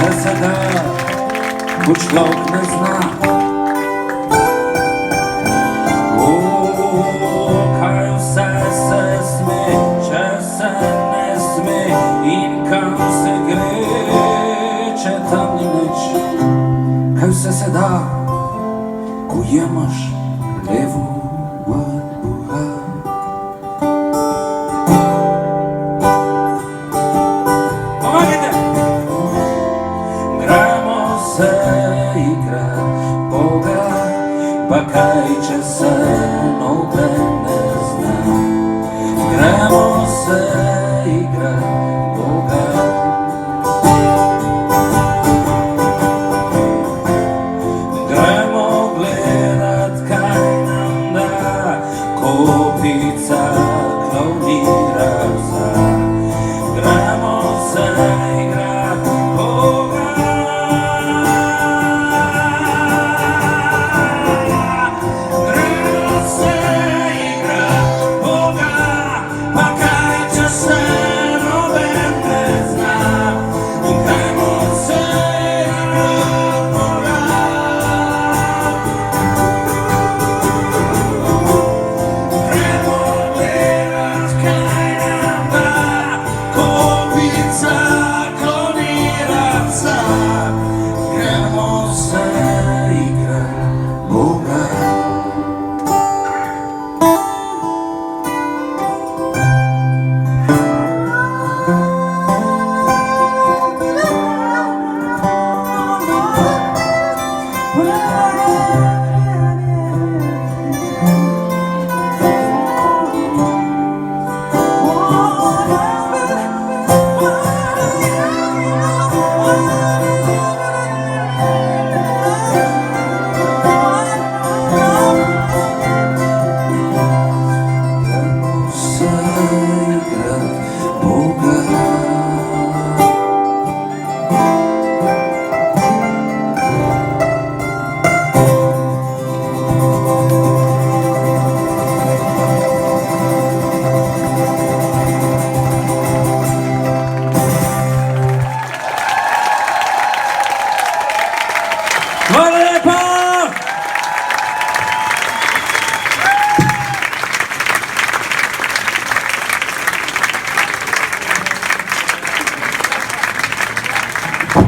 Все се да, bučlok ne zna. Kaju se smi, če se ne smi, in kam se greče tamni nič. Kaju se da, ko imaš levu od Boga. Pomagajte! Gremo se igrat Boga, pa kaj če se noben ne zna. Gremo se